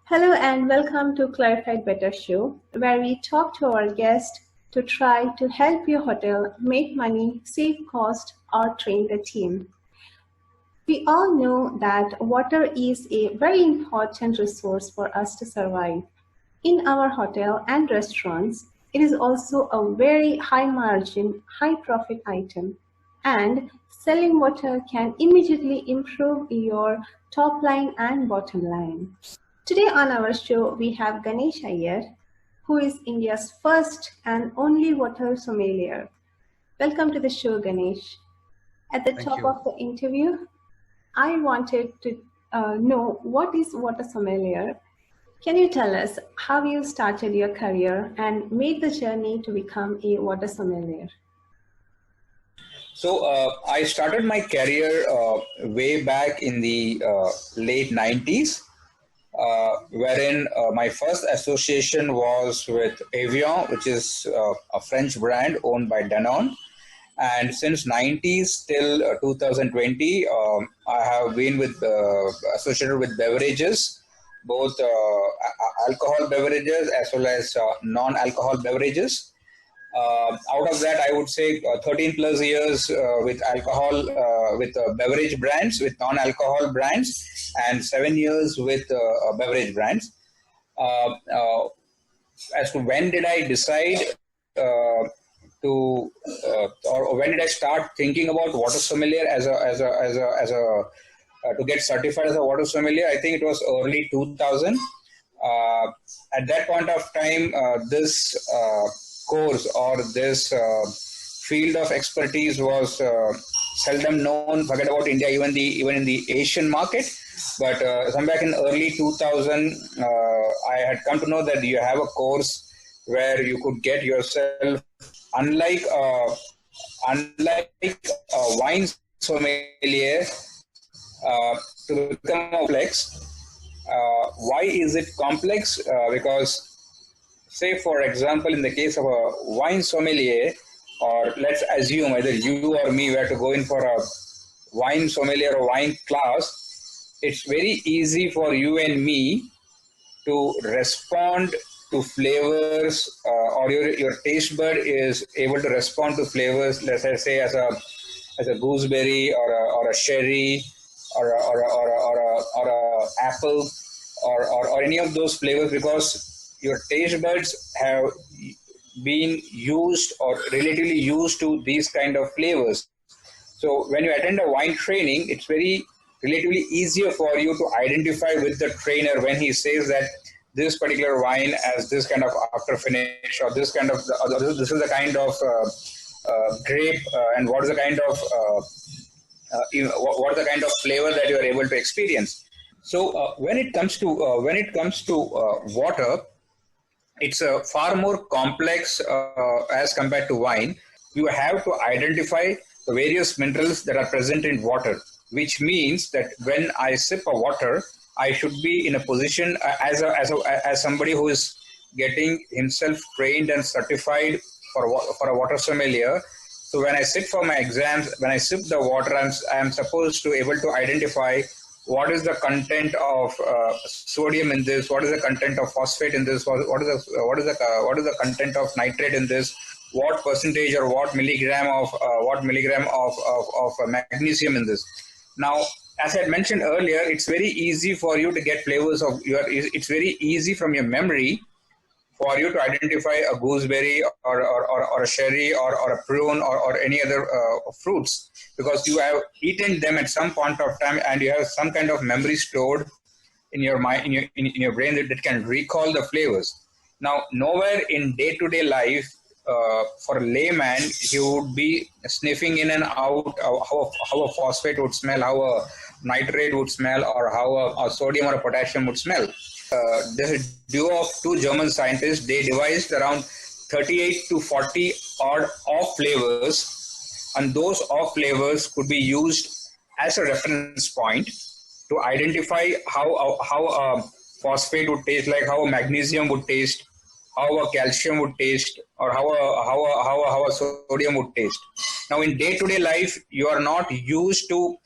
Hello and welcome to Clarified Better show, where we talk to our guests to try to help your hotel make money, save cost, or train the team. We all know that water is a very important resource for us to survive. In our hotel and restaurants, it is also a very high margin, high profit item. And selling water can immediately improve your top line and bottom line. Today on our show, we have Ganesh Iyer, who is India's first and only water sommelier. Welcome to the show, Ganesh. At the top of the interview, I wanted to know what is water sommelier. Can you tell us how you started your career and made the journey to become a water sommelier? So I started my career way back in the late 90s, wherein my first association was with Evian, which is a French brand owned by Danone. And since 90s till 2020, I have been associated with beverages, both alcohol beverages as well as non-alcohol beverages. Out of that, I would say 13 plus years with alcohol, with beverage brands, with non-alcohol brands, and 7 years with beverage brands. As to when did I decide or when did I start thinking about water sommelier to get certified as a water sommelier? I think it was early 2000. At that point of time, this course or this field of expertise was seldom known. Forget about India, even in the Asian market. But some back in early 2000, I had come to know that you have a course where you could get yourself, unlike a wine sommelier, to become complex. Why is it complex? Because, say, for example, in the case of a wine sommelier, or let's assume either you or me were to go in for a wine sommelier or wine class, it's very easy for you and me to respond to flavors, or your taste bud is able to respond to flavors, let's say as a gooseberry or a sherry or a apple or any of those flavors, because your taste buds have been used or relatively used to these kind of flavors. So when you attend a wine training, it's very relatively easier for you to identify with the trainer when he says that this particular wine has this kind of after finish, or this kind of this is the kind of grape, and what is the kind of what is the kind of flavor that you are able to experience. So when it comes to water, it's far more complex as compared to wine. You have to identify the various minerals that are present in water, which means that when I sip a water, I should be in a position as somebody who is getting himself trained and certified for a water sommelier. So when I sit for my exams, when I sip the water, I am supposed to able to identify what is the content of sodium in this, what is the content of phosphate in this, what is the content of nitrate in this, what percentage or what milligram of magnesium in this. Now, as I had mentioned earlier, it's very easy for you to get flavors of it's very easy from your memory for you to identify a gooseberry or a cherry or a prune or any other fruits, because you have eaten them at some point of time and you have some kind of memory stored in your mind, in your brain that can recall the flavors. Now, nowhere in day-to-day life, for a layman, he would be sniffing in and out how a phosphate would smell, how a nitrate would smell, or how a sodium or a potassium would smell. There's a duo of two German scientists. They devised around 38 to 40 odd off flavors, and those off flavors could be used as a reference point to identify how a phosphate would taste like, how a magnesium would taste, how a calcium would taste, or how a sodium would taste. Now, in day-to-day life, you are not used to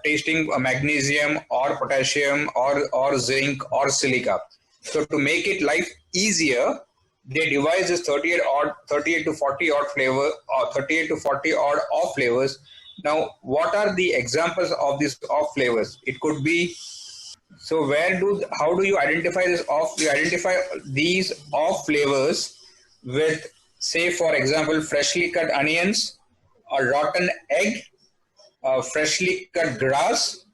tasting magnesium or potassium or zinc or silica. So to make it life easier, they devised this 38 to 40 odd flavor or 38 to 40 odd off flavors. Now, what are the examples of these off flavors? It could be, so how do you identify this off? You identify these off flavors with, say, for example, freshly cut onions, a rotten egg, freshly cut grass,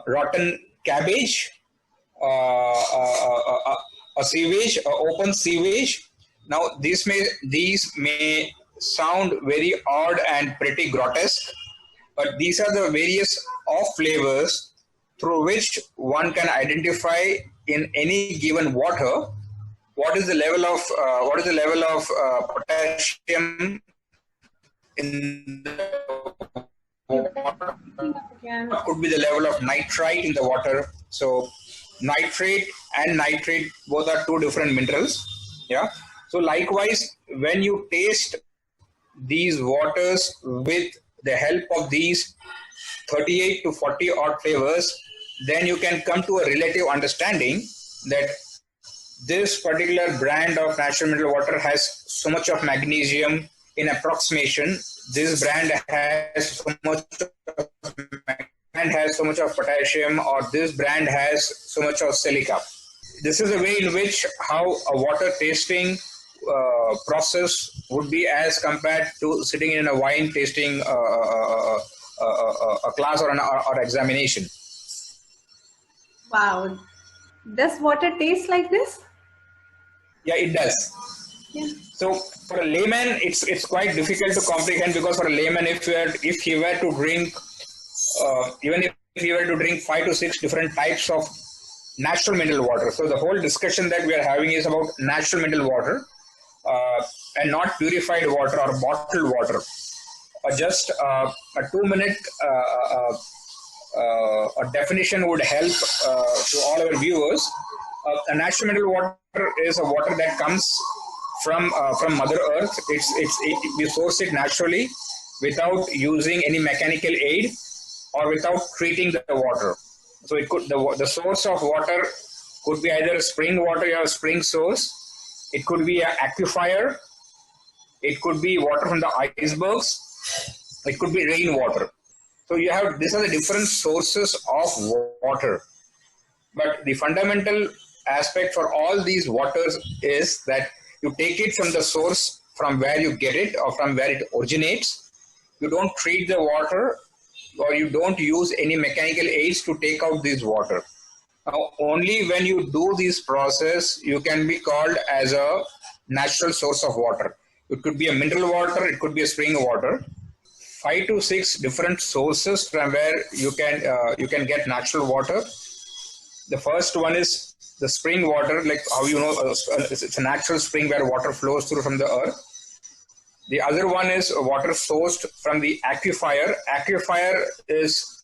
rotten cabbage, a sewage, open sewage. Now, these may sound very odd and pretty grotesque, but these are the various off flavors through which one can identify in any given water what is the level of potassium in the water. What could be the level of nitrite in the water? So nitrate and nitrate both are two different minerals. Yeah. So likewise, when you taste these waters with the help of these 38 to 40 odd flavors, then you can come to a relative understanding that this particular brand of natural mineral water has so much of magnesium in approximation. This brand has so much of potassium, or this brand has so much of silica. This is a way in which how a water tasting process would be as compared to sitting in a wine tasting a class or examination. Wow. Does water taste like this? Yeah, it does. Yeah. So for a layman, it's quite difficult to comprehend, because for a layman, if he were to drink, even if he were to drink 5 to 6 different types of natural mineral water. So the whole discussion that we are having is about natural mineral water and not purified water or bottled water. Just a 2-minute a definition would help to all our viewers. A natural mineral water is a water that comes from Mother Earth. We source it naturally without using any mechanical aid or without treating the water. So it could the source of water could be either spring water or spring source. It could be an aquifer. It could be water from the icebergs. It could be rainwater. So these are the different sources of water. But the fundamental aspect for all these waters is that you take it from the source from where you get it or from where it originates. You don't treat the water, or you don't use any mechanical aids to take out this water. Now, only when you do this process, you can be called as a natural source of water. It could be a mineral water, it could be a spring water. 5 to 6 different sources from where you can get natural water. The first one is the spring water, like how you know it's a natural spring where water flows through from the earth. The other one is water sourced from the aquifer. Aquifer is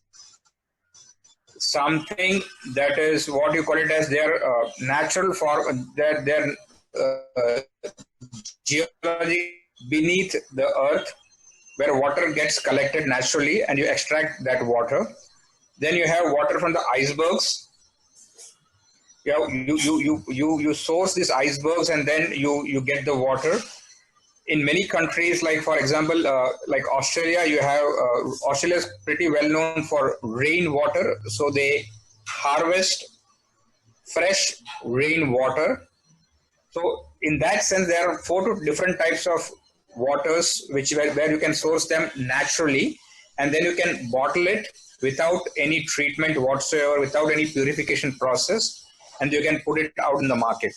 something that is what you call it as their natural form, their geology beneath the earth, where water gets collected naturally and you extract that water. Then you have water from the icebergs. You source these icebergs and then you get the water. In many countries, like for example, like Australia, Australia is pretty well known for rainwater. So they harvest fresh rainwater. So in that sense, there are 4 different types of waters where you can source them naturally, and then you can bottle it without any treatment whatsoever, without any purification process, and you can put it out in the market.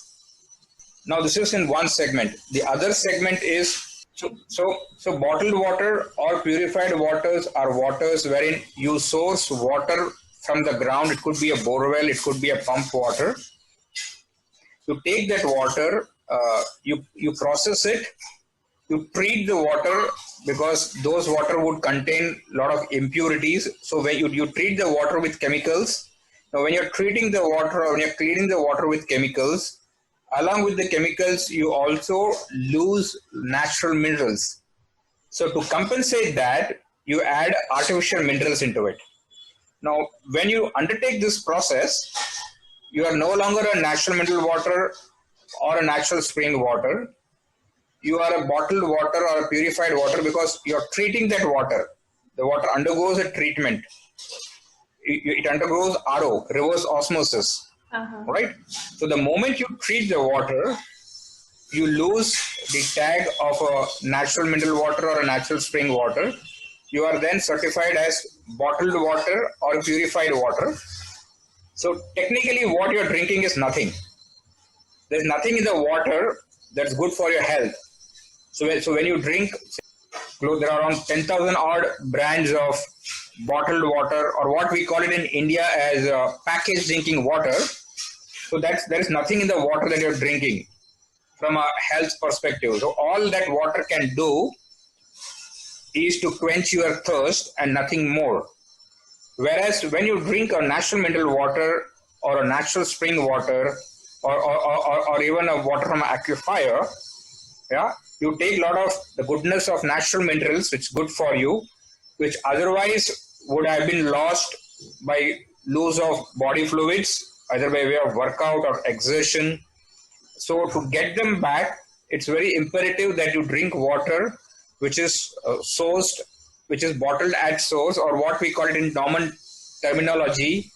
Now this is in one segment. The other segment is so bottled water or purified waters are waters wherein you source water from the ground. It could be a borewell, it could be a pump water. You take that water, you process it, you treat the water, because those water would contain a lot of impurities. So when you treat the water with chemicals, now when you're treating the water or when you're cleaning the water with chemicals, along with the chemicals, you also lose natural minerals. So to compensate that, you add artificial minerals into it. Now, when you undertake this process, you are no longer a natural mineral water or a natural spring water. You are a bottled water or a purified water because you're treating that water. The water undergoes a treatment. It undergoes RO, reverse osmosis, right? So the moment you treat the water, you lose the tag of a natural mineral water or a natural spring water. You are then certified as bottled water or purified water. So technically what you're drinking is nothing. There's nothing in the water that's good for your health. So when you drink, there are around 10,000 odd brands of bottled water, or what we call it in India as packaged drinking water. So there is nothing in the water that you're drinking from a health perspective. So all that water can do is to quench your thirst and nothing more. Whereas when you drink a natural mineral water or a natural spring water or even a water from an aquifer, yeah, you take a lot of the goodness of natural minerals, which is good for you, which otherwise would have been lost by loss of body fluids, either by way of workout or exertion. So to get them back, it's very imperative that you drink water which is sourced, which is bottled at source, or what we call it in normal terminology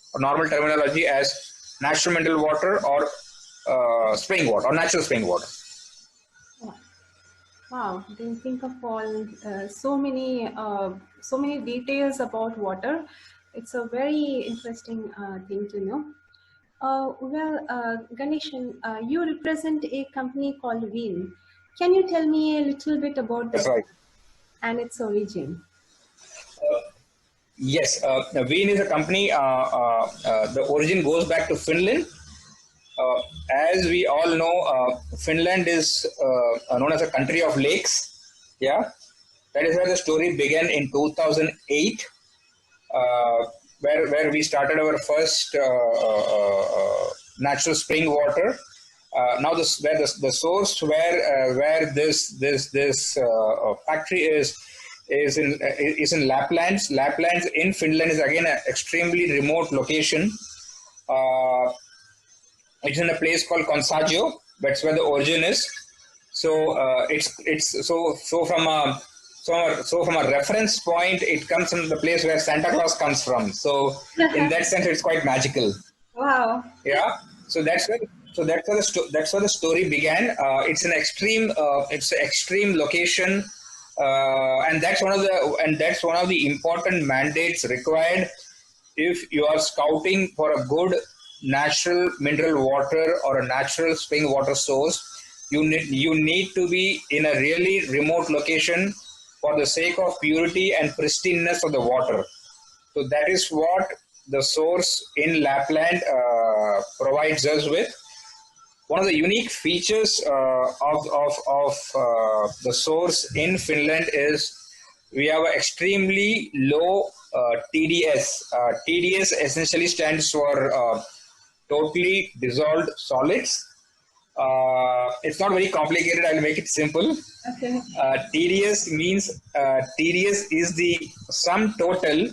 as natural mineral water or spring water or natural spring water. Wow, didn't think of all so many details about water. It's a very interesting thing to know. Ganeshan, you represent a company called Veen. Can you tell me a little bit about That's this right. and its origin? Yes, Veen is a company. The origin goes back to Finland. As we all know, Finland is known as a country of lakes. Yeah, that is where the story began in 2008, where we started our first natural spring water. Now, the source where this factory is in Lapland. Lapland in Finland is again an extremely remote location. It's in a place called Consagio. That's where the origin is. So it's from a reference point, it comes from the place where Santa Claus comes from. So in that sense, it's quite magical. Wow. Yeah. So that's where the story began. It's an extreme location, and that's one of the important mandates required if you are scouting for a good natural mineral water or a natural spring water source. You need to be in a really remote location for the sake of purity and pristineness of the water. So that is what the source in Lapland provides us with. One of the unique features of the source in Finland is we have an extremely low TDS. TDS essentially stands for totally dissolved solids. It's not very complicated. I'll make it simple. Okay. TDS means TDS is the sum total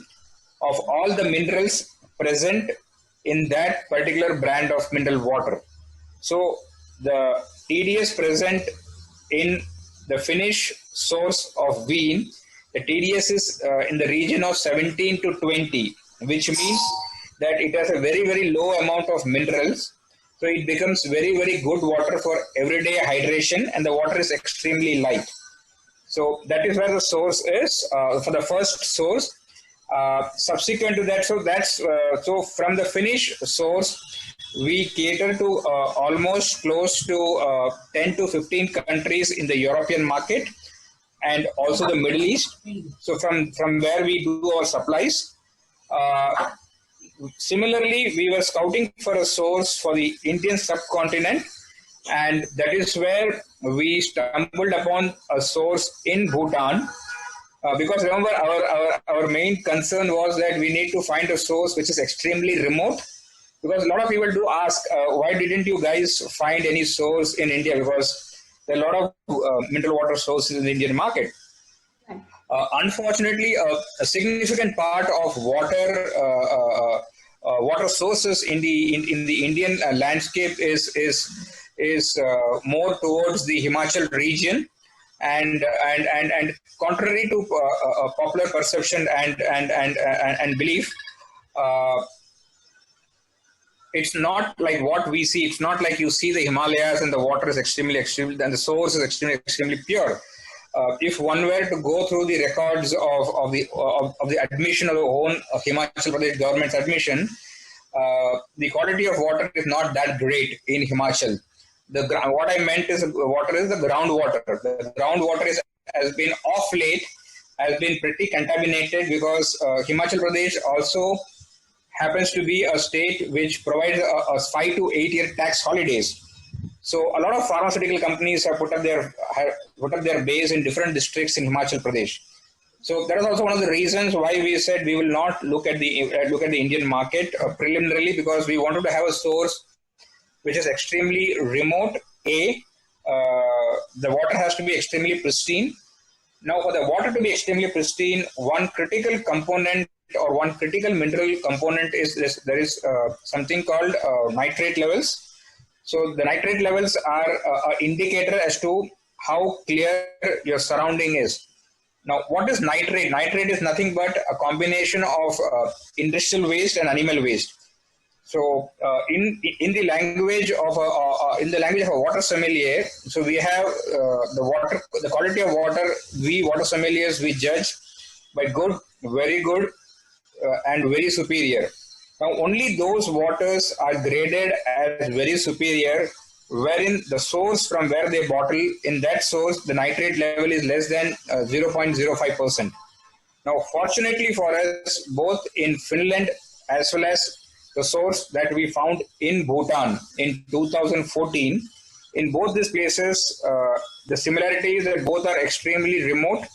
of all the minerals present in that particular brand of mineral water. So the TDS present in the Finnish source of Veen, the TDS is in the region of 17 to 20, which means that it has a very, very low amount of minerals. So it becomes very, very good water for everyday hydration, and the water is extremely light. So that is where the source is for the first source. Subsequent to that, so from the Finnish source, we cater to almost close to 10 to 15 countries in the European market and also the Middle East. So from where we do our supplies. Similarly, we were scouting for a source for the Indian subcontinent, and that is where we stumbled upon a source in Bhutan. Because remember, our main concern was that we need to find a source which is extremely remote. Because a lot of people do ask, why didn't you guys find any source in India? Because there are a lot of mineral water sources in the Indian market. Unfortunately, a significant part of water sources in the Indian landscape is more towards the Himachal region, and contrary to popular perception and belief, uh, it's not like what we see. It's not like you see the Himalayas and the water is extremely, and the source is extremely pure. If one were to go through the records of the admission of the own Himachal Pradesh government's admission, the quality of water is not that great in Himachal. What I meant is water is the groundwater. The groundwater has been off late, has been pretty contaminated because Himachal Pradesh also happens to be a state which provides a 5 to 8 year tax holidays. So a lot of pharmaceutical companies have put up their base in different districts in Himachal Pradesh. So that is also one of the reasons why we said we will not look at the Indian market preliminarily, because we wanted to have a source which is extremely remote. The water has to be extremely pristine. Now, for the water to be extremely pristine, one critical component or one critical mineral component is this. There is something called nitrate levels. So the nitrate levels are an indicator as to how clear your surrounding is. Now, what is nitrate? Nitrate is nothing but a combination of industrial waste and animal waste. So, in the language of a water sommelier, so we have the quality of water. We water sommeliers, we judge by good, very good, and very superior. Now, only those waters are graded as very superior, wherein the source from where they bottle, in that source, the nitrate level is less than 0.05%. Now, fortunately for us, both in Finland as well as the source that we found in Bhutan in 2014, in both these places, the similarity is that both are extremely remote.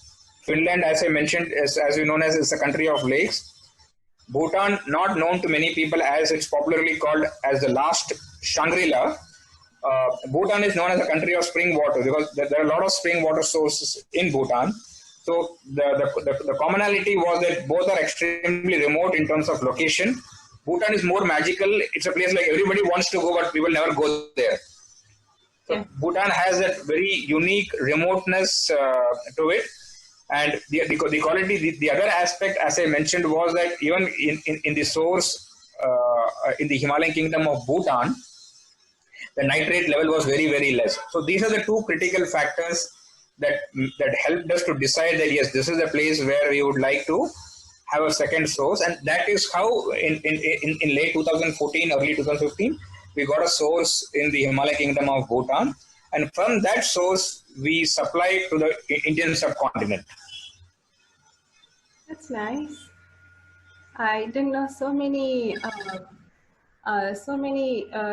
Finland, as I mentioned, as you know, is a country of lakes. Bhutan, not known to many people as it's popularly called as the last Shangri-La. Bhutan is known as a country of spring water because there are a lot of spring water sources in Bhutan. So the commonality was that both are extremely remote in terms of location. Bhutan is more magical. It's a place like everybody wants to go, but people never go there. So yeah. Bhutan has that very unique remoteness to it. And the quality, the other aspect, as I mentioned, was that even in the source, in the Himalayan kingdom of Bhutan, the nitrate level was very, very less. So these are the two critical factors that helped us to decide that, yes, this is the place where we would like to have a second source. And that is how in late 2014, early 2015, we got a source in the Himalayan kingdom of Bhutan. And from that source, we supply to the Indian subcontinent. That's nice. I didn't know so many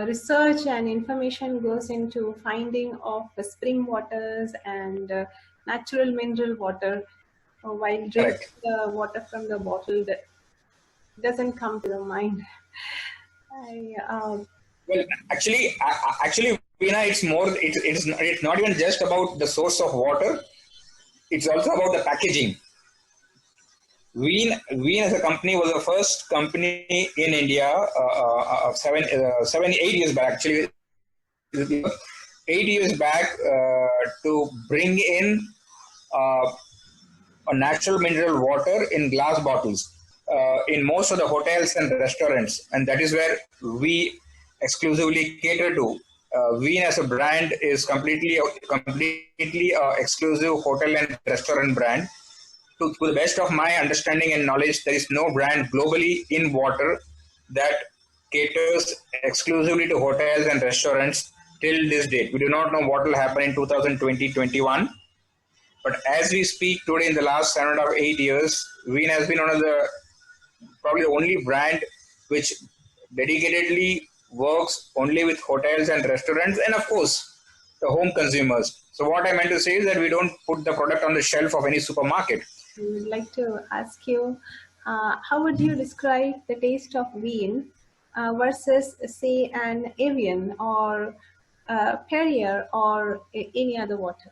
research and information goes into finding of the spring waters and natural mineral water. While drinking the water from the bottle, that doesn't come to the mind. Well, actually, Veena, it's not even just about the source of water. It's also about the packaging. Veen as a company was the first company in India 8 years back, actually 8 years back, to bring in a natural mineral water in glass bottles in most of the hotels and restaurants, and that is where we exclusively cater to. Veen as a brand is completely exclusive hotel and restaurant brand. To the best of my understanding and knowledge, there is no brand globally in water that caters exclusively to hotels and restaurants till this date. We do not know what will happen in 2020-21. But as we speak today, in the last 7 or 8 years, Veen has been probably the only brand which dedicatedly works only with hotels and restaurants, and of course, the home consumers. So what I meant to say is that we don't put the product on the shelf of any supermarket. I would like to ask you, how would you describe the taste of Veen versus, say, an Evian or Perrier or any other water?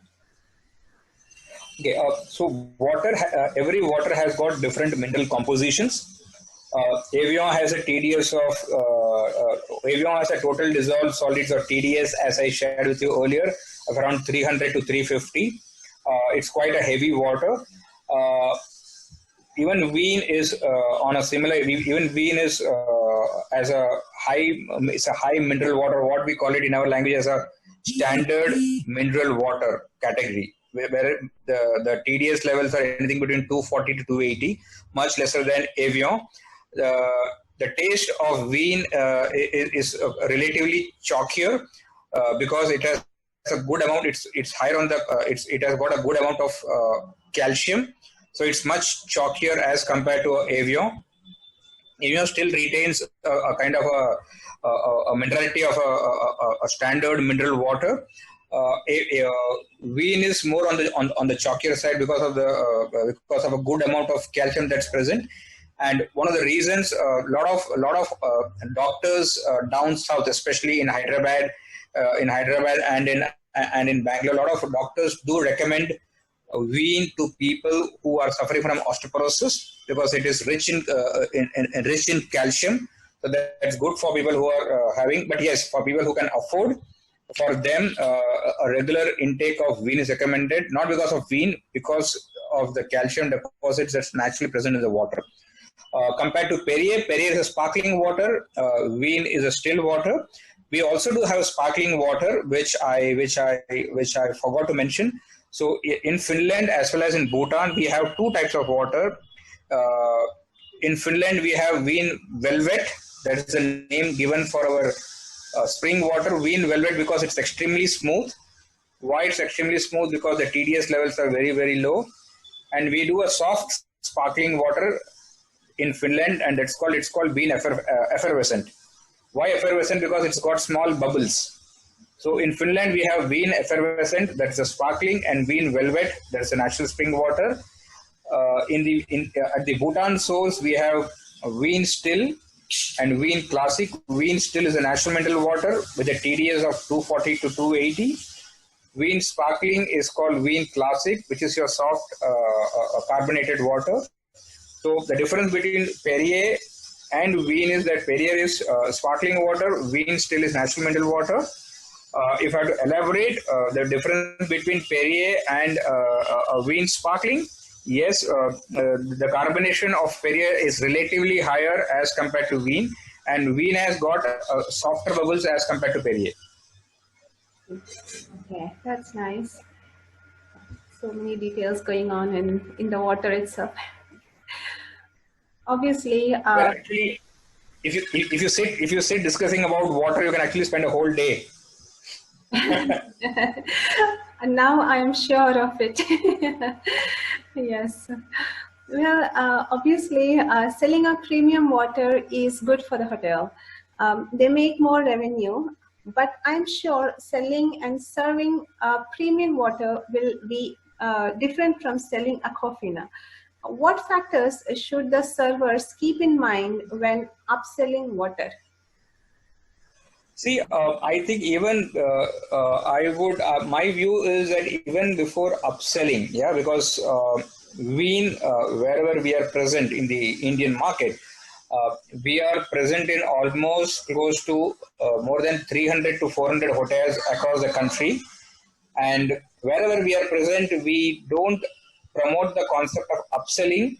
Okay, so every water has got different mineral compositions. Evian has a TDS of Evian has a total dissolved solids or TDS, as I shared with you earlier, of around 300 to 350. It's quite a heavy water. Even Veen is on a similar. Even Veen is as a high. It's a high mineral water. What we call it in our language as a standard mineral water category, where the TDS levels are anything between 240 to 280, much lesser than Evian. The taste of Veen is relatively chalkier because it has a good amount. It's higher on the. It has got a good amount of calcium, so it's much chalkier as compared to Evian. Evian still retains a kind of a minerality of a standard mineral water. Veen is more on the chalkier side because of a good amount of calcium that's present. And one of the reasons, a lot of doctors down south, especially in Hyderabad and in Bangalore, a lot of doctors do recommend Veen to people who are suffering from osteoporosis because it is rich in calcium. So that's good for people who are having. But yes, for people who can afford, for them a regular intake of Veen is recommended. Not because of Veen, because of the calcium deposits that's naturally present in the water. Compared to Perrier is a sparkling water. Veen is a still water. We also do have sparkling water, which I forgot to mention. So in Finland as well as in Bhutan, we have two types of water. In Finland, we have Veen Velvet. That is the name given for our spring water. Veen Velvet because it's extremely smooth. Why it's extremely smooth? Because the TDS levels are very, very low. And we do a soft sparkling water in Finland, and it's called Veen Effervescent. Why effervescent? Because it's got small bubbles. So in Finland, we have Veen Effervescent, that's a sparkling, and Veen Velvet, that's a natural spring water. At the Bhutan source, we have Veen Still and Veen Classic. Veen Still is a natural mineral water with a TDS of 240 to 280. Veen Sparkling is called Veen Classic, which is your soft carbonated water. So the difference between Perrier and Veen is that Perrier is sparkling water, Veen Still is natural mineral water. If I have to elaborate the difference between Perrier and Veen Sparkling, yes, the carbonation of Perrier is relatively higher as compared to Veen, and Veen has got softer bubbles as compared to Perrier. Okay, that's nice. So many details going on in the water itself. Obviously, well, actually, if you sit discussing about water, you can actually spend a whole day. And now I am sure of it. Yes. Well, obviously, selling a premium water is good for the hotel. They make more revenue, but I'm sure selling and serving premium water will be different from selling a coffee. What factors should the servers keep in mind when upselling water? See, I think even my view is that even before upselling, yeah, because Veen, wherever we are present in the Indian market, we are present in almost close to more than 300 to 400 hotels across the country. And wherever we are present, we don't promote the concept of upselling.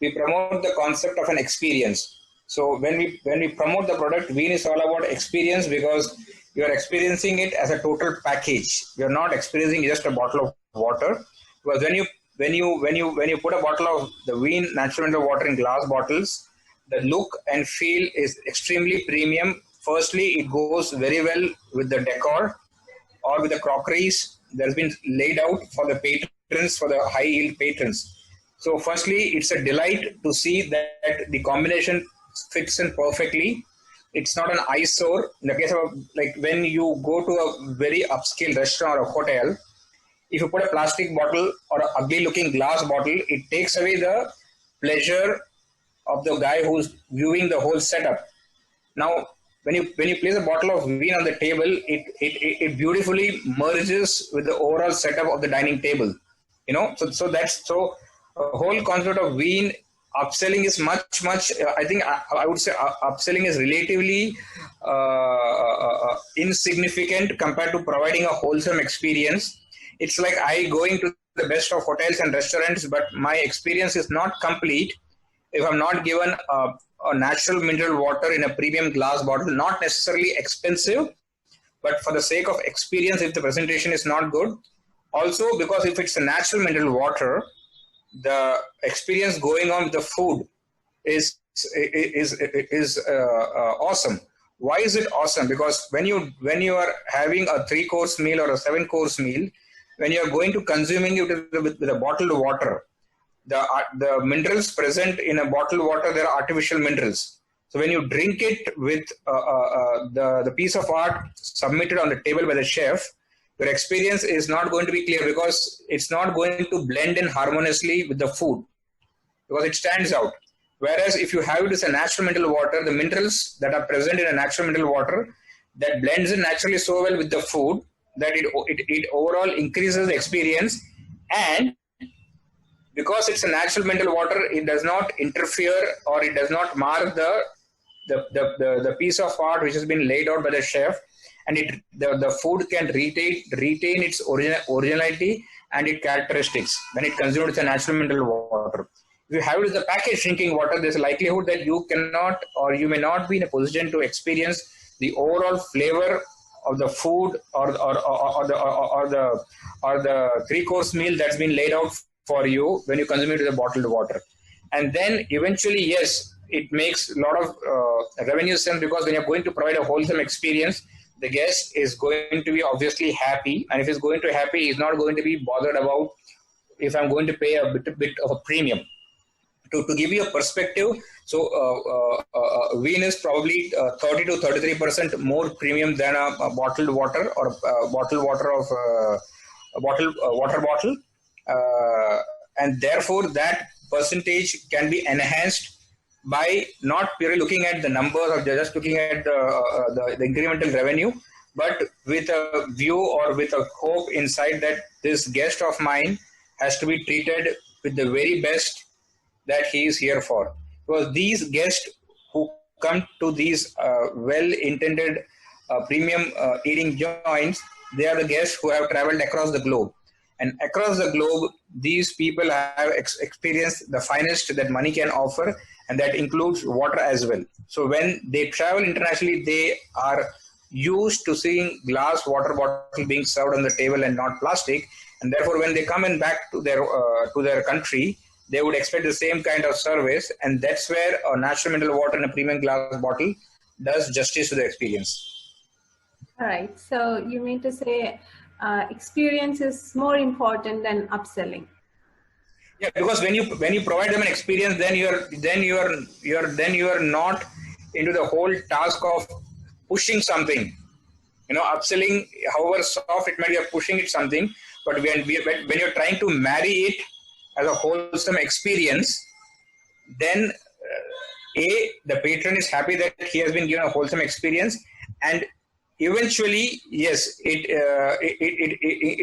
We promote the concept of an experience. So when we promote the product, Veen is all about experience because you are experiencing it as a total package. You are not experiencing just a bottle of water. Because when you put a bottle of the Veen natural mineral water in glass bottles, the look and feel is extremely premium. Firstly, it goes very well with the decor or with the crockeries that has been laid out for the patrons, for the high yield patrons. So firstly, it's a delight to see that the combination fits in perfectly. It's not an eyesore. In the case of like when you go to a very upscale restaurant or a hotel, if you put a plastic bottle or an ugly looking glass bottle, it takes away the pleasure of the guy who's viewing the whole setup. Now, when you place a bottle of Veen on the table, it beautifully merges with the overall setup of the dining table. So that's so whole concept of Veen upselling is much I think I would say upselling is relatively insignificant compared to providing a wholesome experience. It's like I going to the best of hotels and restaurants, but my experience is not complete if I'm not given a natural mineral water in a premium glass bottle, not necessarily expensive, but for the sake of experience, if the presentation is not good. Also, because if it's a natural mineral water, the experience going on with the food is awesome. Why is it awesome? Because when you are having a 3-course meal or a 7-course meal, when you are going to consuming it with a bottled water, the minerals present in a bottled water, they are artificial minerals. So when you drink it with the piece of art submitted on the table by the chef, your experience is not going to be clear because it's not going to blend in harmoniously with the food because it stands out. Whereas if you have it as a natural mineral water, the minerals that are present in a natural mineral water, that blends in naturally so well with the food that it overall increases the experience. And because it's a natural mineral water, it does not interfere or it does not mar the piece of art which has been laid out by the chef, and the food can retain its originality and its characteristics when it consumed with a natural mineral water. If you have it with the packaged drinking water, there's a likelihood that you cannot or you may not be in a position to experience the overall flavor of the food or the 3-course meal that's been laid out for you when you consume it with a bottled water. And then eventually, yes, it makes a lot of revenue sense because when you're going to provide a wholesome experience, the guest is going to be obviously happy. And if he's going to be happy, he's not going to be bothered about if I'm going to pay a bit of a premium. To give you a perspective, so Veen is probably 30 to 33% more premium than a bottled water or a bottled water of a water bottle. And therefore that percentage can be enhanced by not purely looking at the numbers or just looking at the incremental revenue, but with a view or with a hope inside that this guest of mine has to be treated with the very best that he is here for. Because these guests who come to these well-intended premium eating joints, they are the guests who have traveled across the globe. And across the globe, these people have experienced the finest that money can offer, and that includes water as well. So when they travel internationally, they are used to seeing glass water bottle being served on the table and not plastic. And therefore, when they come in back to their country, they would expect the same kind of service. And that's where a natural mineral water in a premium glass bottle does justice to the experience. All right. So you mean to say experience is more important than upselling? Yeah, because when you provide them an experience, then you are not into the whole task of pushing something. Upselling, however soft it might be, pushing it something. But when you're trying to marry it as a wholesome experience, then the patron is happy that he has been given a wholesome experience, and eventually, yes, it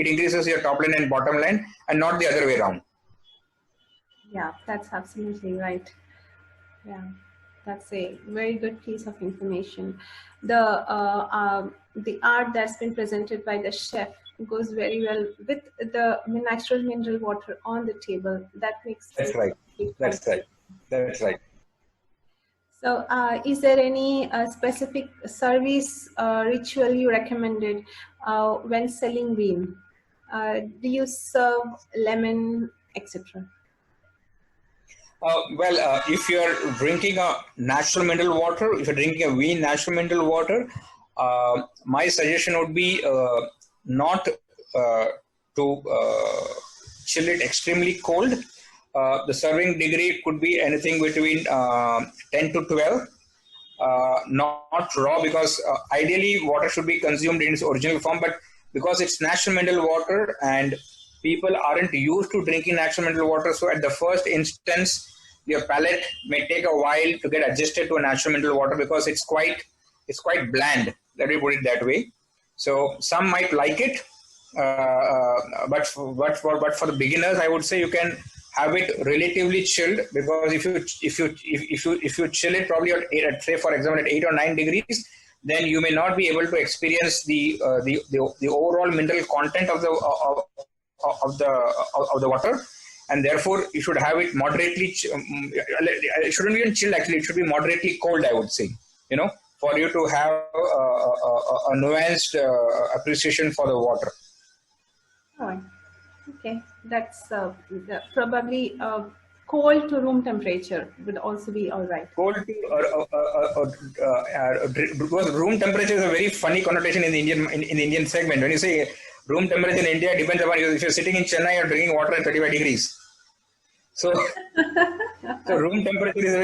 increases your top line and bottom line, and not the other way around. Yeah, that's absolutely right. Yeah, that's a very good piece of information. The art that's been presented by the chef goes very well with the natural mineral water on the table. That makes sense. That's right. That's right. So is there any specific service ritual you recommended when selling Veen? Do you serve lemon, etc.? If you're drinking a natural mineral water, if you're drinking a Veen natural mineral water, my suggestion would be not to chill it extremely cold. The serving degree could be anything between 10 to 12. Not raw, because ideally water should be consumed in its original form, but because it's natural mineral water and people aren't used to drinking natural mineral water, so at the first instance your palate may take a while to get adjusted to a natural mineral water because it's quite bland, let me put it that way. So some might like it, but for the beginners, I would say you can have it relatively chilled, because if you chill it probably at say for example at 8 or 9 degrees, then you may not be able to experience the overall mineral content of the water, and therefore you should have it moderately. It shouldn't be even chilled actually. It should be moderately cold, I would say. For you to have a nuanced appreciation for the water. Oh, okay. That's probably cold to room temperature would also be all right. Cold to because room temperature is a very funny connotation in the Indian segment. When you say room temperature in India, it depends upon if you're sitting in Chennai, you're drinking water at 35 degrees. So room temperature is a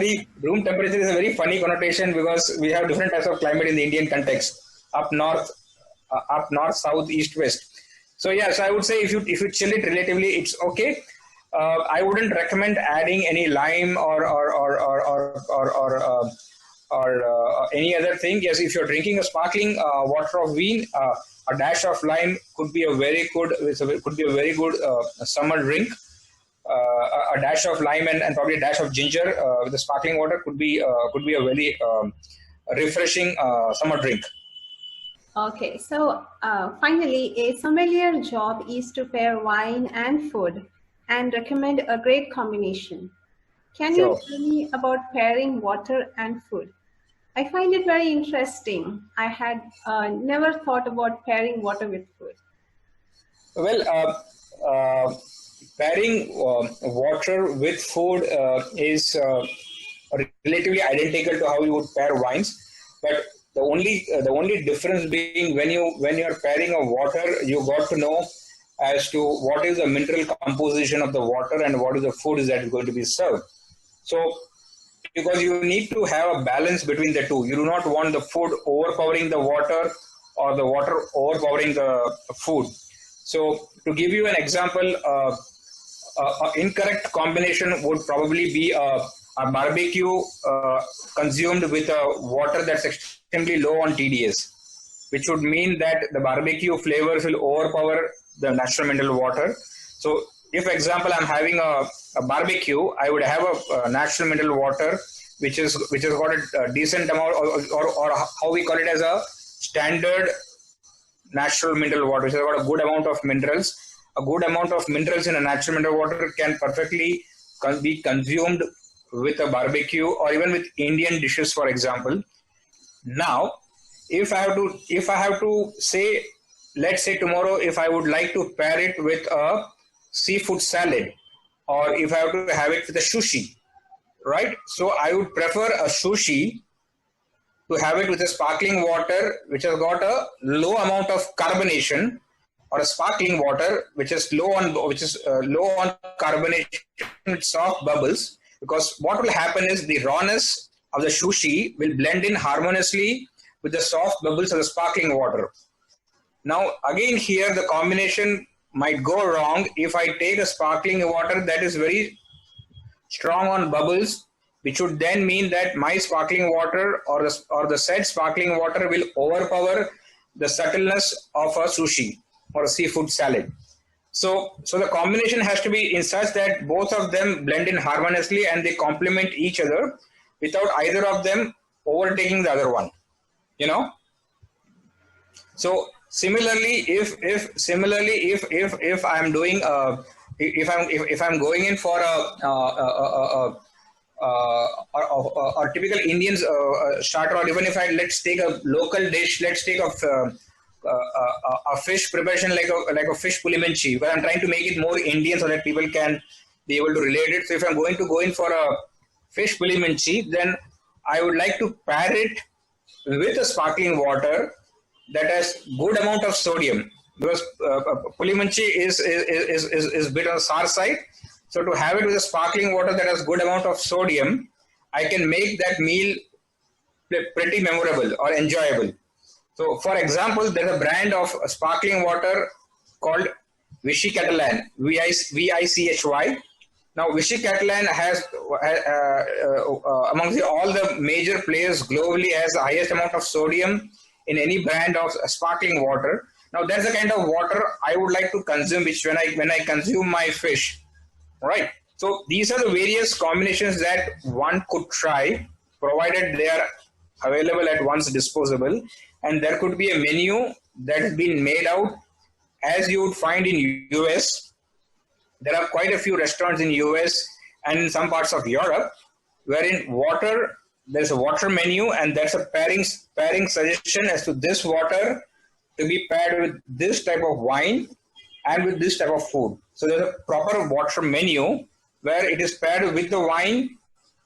very funny connotation, because we have different types of climate in the Indian context. Up north, south, east, west. So yeah, so I would say if you chill it relatively, it's okay. I wouldn't recommend adding any lime or any other thing. Yes, if you're drinking a sparkling water of Veen, a dash of lime could be a very good summer drink. A dash of lime and probably a dash of ginger with the sparkling water could be a very refreshing summer drink. Okay, so finally, a sommelier job is to pair wine and food and recommend a great combination. Can you tell me about pairing water and food? I find it very interesting. I had never thought about pairing water with food. Well, pairing water with food is relatively identical to how you would pair wines, but the only difference being when you're pairing a water, you got to know as to what is the mineral composition of the water and what is the food that is going to be served. So, because you need to have a balance between the two. You do not want the food overpowering the water or the water overpowering the food. So, to give you an example, an incorrect combination would probably be a barbecue consumed with a water that's extremely low on TDS, which would mean that the barbecue flavors will overpower the natural mineral water. So, if, for example, I'm having a barbecue, I would have a natural mineral water which has got a decent amount, or how we call it as a standard natural mineral water, which has got a good amount of minerals. A good amount of minerals in a natural mineral water can perfectly be consumed with a barbecue or even with Indian dishes, for example. Now, if I have to say, let's say tomorrow, if I would like to pair it with a seafood salad, or if I have to have it with a sushi, right? So I would prefer a sushi to have it with a sparkling water which has got a low amount of carbonation, or a sparkling water which is low on carbonation with soft bubbles. Because what will happen is the rawness of the sushi will blend in harmoniously with the soft bubbles of the sparkling water. Now, again here the combination might go wrong if I take a sparkling water that is very strong on bubbles, which would then mean that my sparkling water or the said sparkling water will overpower the subtleness of a sushi or a seafood salad. So the combination has to be in such that both of them blend in harmoniously and they complement each other without either of them overtaking the other one. So similarly, if I'm doing if I'm going in for a typical Indian starter, or even if let's take a local dish, let's take a fish preparation like a fish pulimanchi, where I'm trying to make it more Indian so that people can be able to relate it. So if I'm going to go in for a fish pulimanchi, then I would like to pair it with a sparkling water that has good amount of sodium, because pulimanchi is a bit on the sour side. So to have it with a sparkling water that has good amount of sodium, I can make that meal pretty memorable or enjoyable. So, for example, there's a brand of sparkling water called Vichy Catalan, VICHY. Now, Vichy Catalan has, amongst all the major players globally, has the highest amount of sodium in any brand of sparkling water. Now that's the kind of water I would like to consume, which when I consume my fish, right? So these are the various combinations that one could try, provided they are available at one's disposable, and there could be a menu that has been made out as you would find in US. There are quite a few restaurants in US and in some parts of Europe wherein there's a water menu and there's a pairing suggestion as to this water to be paired with this type of wine and with this type of food. So there's a proper water menu where it is paired with the wine,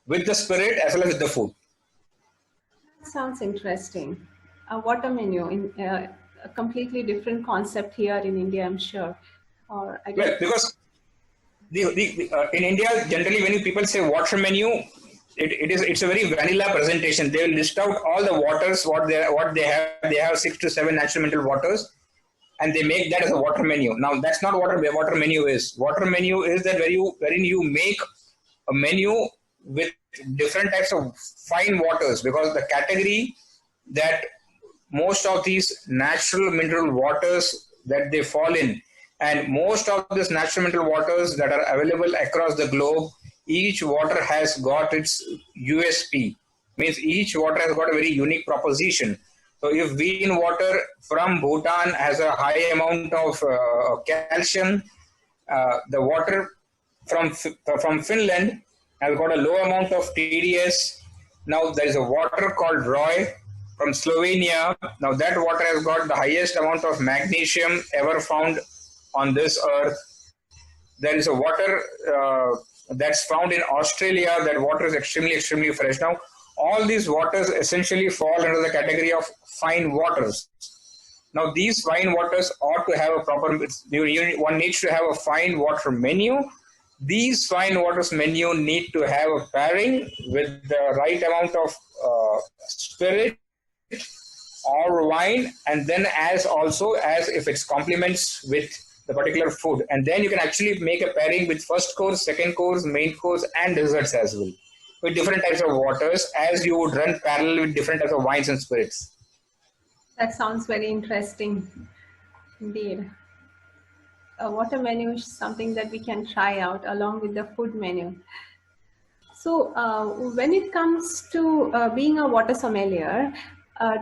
with the spirit, as well as with the food. Sounds interesting. A water menu in a completely different concept here in India, I'm sure. Or I guess because in India, generally when people say water menu, it's a very vanilla presentation. They will list out all the waters, what they have. They have 6 to 7 natural mineral waters, and they make that as a water menu. Now that's not what a water menu is. Water menu is that wherein you make a menu with different types of fine waters, because the category that most of these natural mineral waters that they fall in, and most of these natural mineral waters that are available across the globe, each water has got its USP. Means each water has got a very unique proposition. So if Veen water from Bhutan has a high amount of calcium, the water from Finland has got a low amount of TDS. Now there is a water called Roy from Slovenia. Now that water has got the highest amount of magnesium ever found on this earth. There is a water that's found in Australia. That water is extremely fresh. Now all these waters essentially fall under the category of fine waters. Now these fine waters ought to have a proper, one needs to have a fine water menu. These fine waters menu need to have a pairing with the right amount of spirit or wine, and then as if it's complements with the particular food, and then you can actually make a pairing with first course, second course, main course, and desserts as well, with different types of waters, as you would run parallel with different types of wines and spirits. That sounds very interesting indeed. A water menu is something that we can try out along with the food menu. So when it comes to being a water sommelier,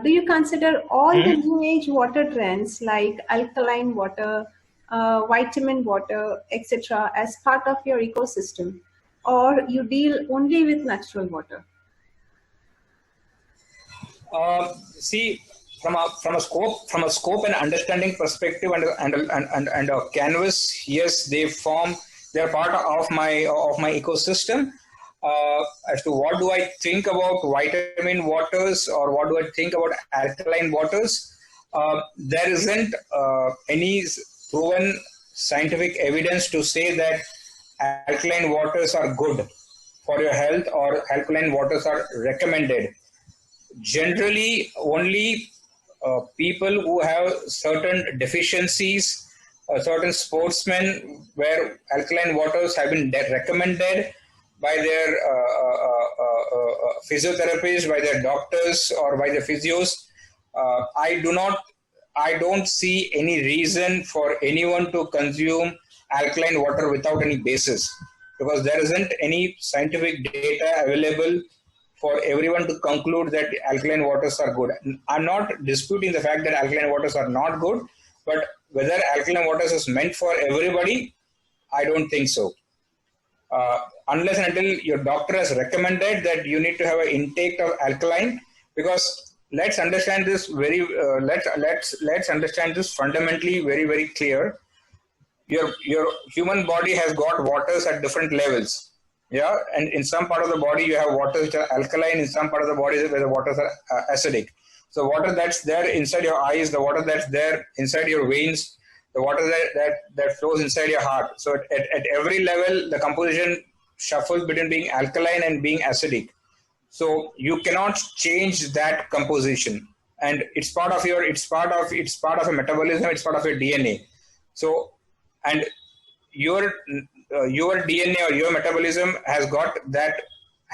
do you consider all the new age water trends like alkaline water, vitamin water, etc. as part of your ecosystem, or you deal only with natural water? See, from a scope and understanding perspective and a canvas, yes, they're part of my ecosystem. As to what do I think about vitamin waters or what do I think about alkaline waters, there isn't any proven scientific evidence to say that alkaline waters are good for your health or alkaline waters are recommended. Generally, only people who have certain deficiencies, certain sportsmen where alkaline waters have been recommended by their physiotherapists, by their doctors, or by the physios. I don't see any reason for anyone to consume alkaline water without any basis, because there isn't any scientific data available for everyone to conclude that alkaline waters are good. I'm not disputing the fact that alkaline waters are not good, but whether alkaline waters is meant for everybody, I don't think so. Unless and until your doctor has recommended that you need to have an intake of alkaline, because let's understand this let's understand this fundamentally very clear. Your human body has got waters at different levels. Yeah, and in some part of the body you have waters which are alkaline, in some part of the body where the waters are acidic. So water that's there inside your eyes, the water that's there inside your veins, the water that flows inside your heart. So at every level, the composition shuffles between being alkaline and being acidic. So you cannot change that composition, and it's part of a metabolism. It's part of your DNA. So, and your DNA or your metabolism has got that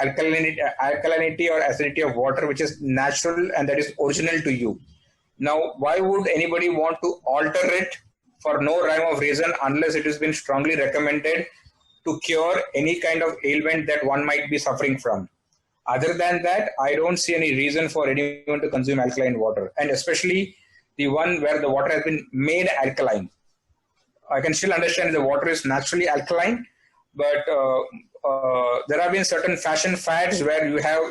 alkalinity or acidity of water, which is natural and that is original to you. Now, why would anybody want to alter it for no rhyme of reason unless it has been strongly recommended to cure any kind of ailment that one might be suffering from? Other than that, I don't see any reason for anyone to consume alkaline water, and especially the one where the water has been made alkaline. I can still understand the water is naturally alkaline, but there have been certain fashion fads where you have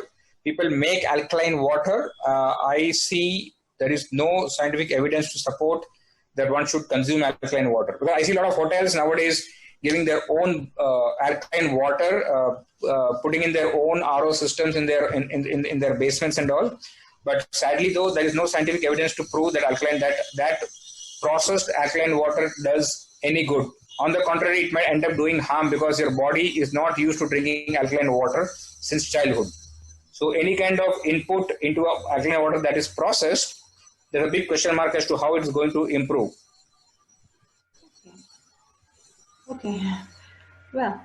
people make alkaline water. I see there is no scientific evidence to support that one should consume alkaline water. Because I see a lot of hotels nowadays giving their own alkaline water, putting in their own RO systems in their basements and all. But sadly, though, there is no scientific evidence to prove that that processed alkaline water does any good. On the contrary, it might end up doing harm because your body is not used to drinking alkaline water since childhood. So any kind of input into alkaline water that is processed, there's a big question mark as to how it's going to improve. Okay. Well,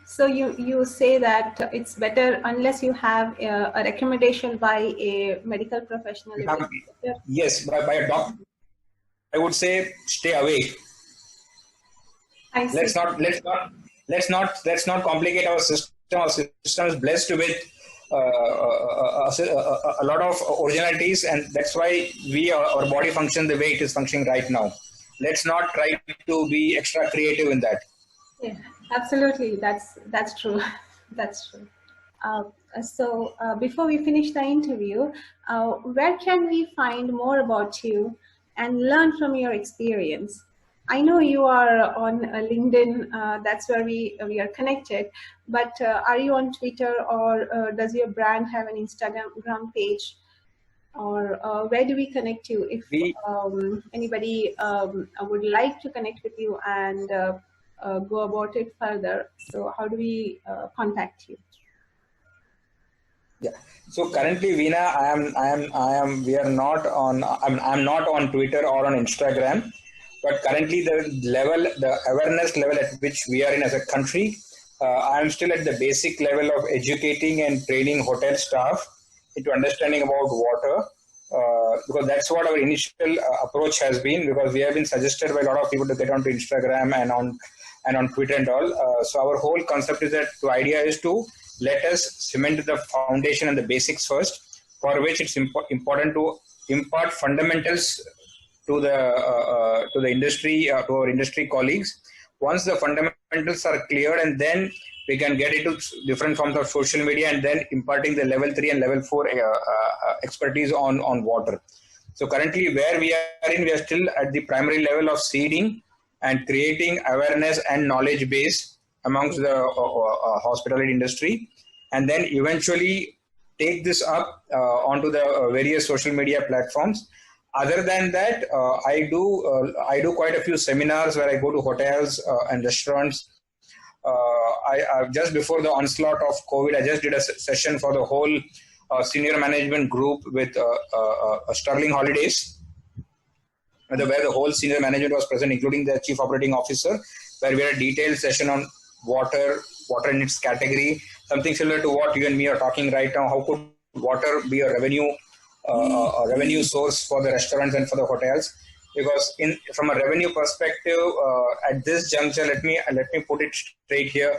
so you say that it's better unless you have a recommendation by a medical professional. Yes, by a doctor. I would say stay away. Let's not complicate our system. Our system is blessed with a lot of originalities, and that's why our body functions the way it is functioning right now. Let's not try to be extra creative in that. Yeah, absolutely. That's true. That's true. So before we finish the interview, where can we find more about you and learn from your experience? I know you are on LinkedIn, that's where we are connected, but are you on Twitter, or does your brand have an Instagram page, or where do we connect you if anybody would like to connect with you and go about it further? So how do we contact you? Yeah. So currently, Veena, I'm not on Twitter or on Instagram. But currently, the awareness level at which we are in as a country, I'm still at the basic level of educating and training hotel staff into understanding about water, because that's what our initial approach has been. Because we have been suggested by a lot of people to get onto Instagram and on Twitter and all. So our whole concept is that the idea is to let us cement the foundation and the basics first, for which it's important to impart fundamentals to the industry, to our industry colleagues. Once the fundamentals are cleared, and then we can get into different forms of social media, and then imparting the level 3 and level 4 expertise on water. So currently, where we are still at the primary level of seeding and creating awareness and knowledge base amongst the hospitality industry, and then eventually take this up onto the various social media platforms. Other than that, I do quite a few seminars where I go to hotels and restaurants. I just before the onslaught of COVID, I just did a session for the whole senior management group with Sterling Holidays, where the whole senior management was present, including the chief operating officer, where we had a detailed session on water in its category, something similar to what you and me are talking right now. How could water be a revenue source for the restaurants and for the hotels? Because from a revenue perspective, at this juncture, let me put it straight here.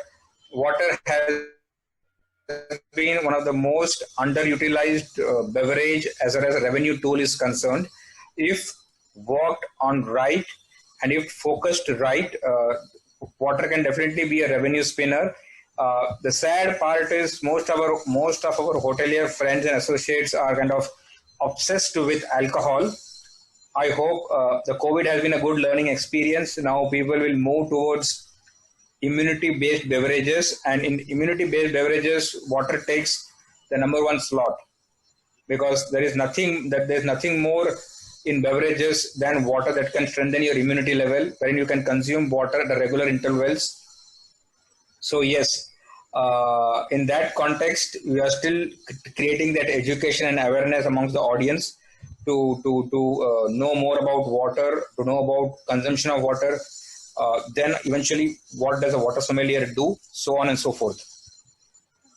Water has been one of the most underutilized beverage as far as a revenue tool is concerned. If worked on right and if focused right, water can definitely be a revenue spinner. The sad part is most of our hotelier friends and associates are kind of obsessed with alcohol. I hope the COVID has been a good learning experience. Now people will move towards immunity-based beverages, and in immunity-based beverages, water takes the number one slot, because there's nothing more in beverages than water that can strengthen your immunity level, wherein you can consume water at regular intervals. So yes, in that context, we are still creating that education and awareness amongst the audience to know more about water, to know about consumption of water. Then eventually, what does a water sommelier do? So on and so forth.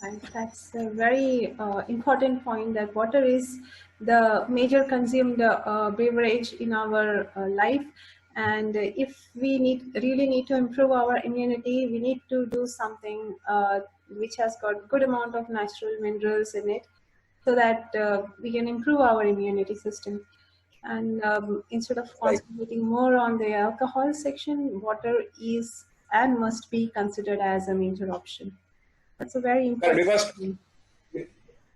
And that's a very important point, that water is the major consumed beverage in our life. And if we really need to improve our immunity, we need to do something which has got good amount of natural minerals in it, so that we can improve our immunity system. And instead of Right. concentrating more on the alcohol section, water is and must be considered as a major option. That's a very Well, important because thing.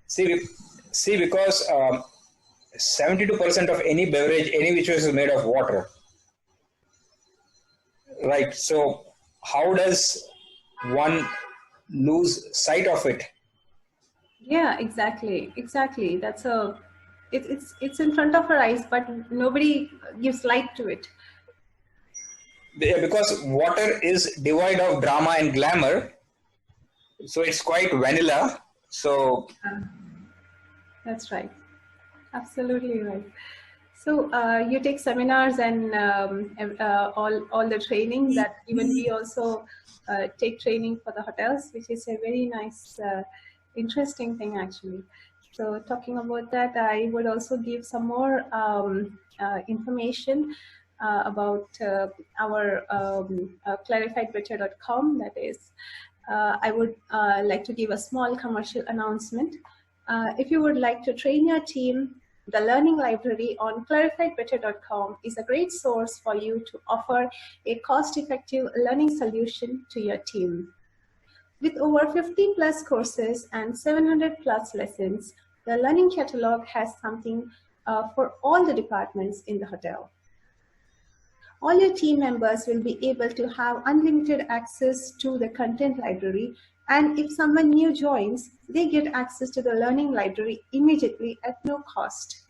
see, because 72% of any beverage, any which is made of water, right? So how does one lose sight of it? Yeah, exactly. That's it's in front of our eyes, but nobody gives light to it. Because water is devoid of drama and glamour, so it's quite vanilla. So That's right. Absolutely right. So you take seminars and all the training that even we also take training for the hotels, which is a very nice, interesting thing actually. So talking about that, I would also give some more information about our clarifiedbetter.com. That is, I would like to give a small commercial announcement. If you would like to train your team, the learning library on clarifiedbetter.com is a great source for you to offer a cost-effective learning solution to your team. With over 50 plus courses and 700 plus lessons, the learning catalog has something for all the departments in the hotel. All your team members will be able to have unlimited access to the content library, and if someone new joins, they get access to the learning library immediately at no cost.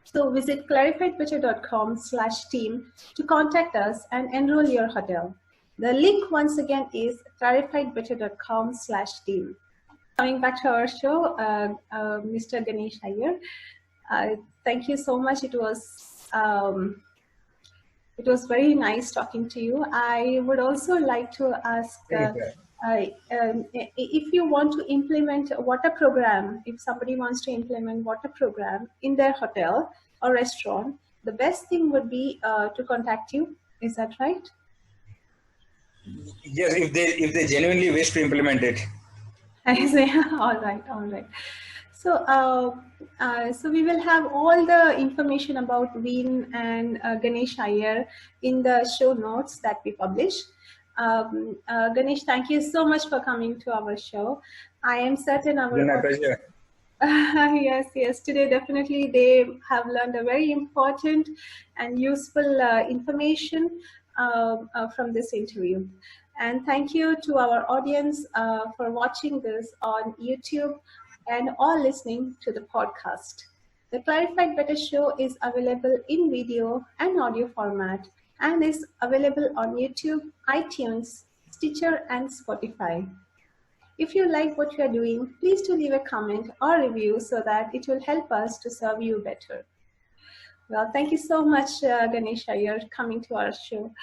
So visit clarifiedbetter.com/team to contact us and enroll your hotel. The link once again is clarifiedbetter.com/team. Coming back to our show, Mr. Ganesh Iyer, thank you so much. It was very nice talking to you. I would also like to ask if you want to implement a water program, if somebody wants to implement water program in their hotel or restaurant, the best thing would be to contact you. Is that right? yes, if they genuinely wish to implement it. I say, all right. So, so we will have all the information about Veen and Ganesh Iyer in the show notes that we publish. Ganesh, thank you so much for coming to our show. I am certain our My pleasure. yes. Today, definitely, they have learned a very important and useful information from this interview. And thank you to our audience for watching this on YouTube and all listening to the podcast. The Clarified Better Show is available in video and audio format and is available on YouTube, iTunes, Stitcher, and Spotify. If you like what you are doing, please do leave a comment or review so that it will help us to serve you better. Well, thank you so much, Ganesh Iyer, coming to our show.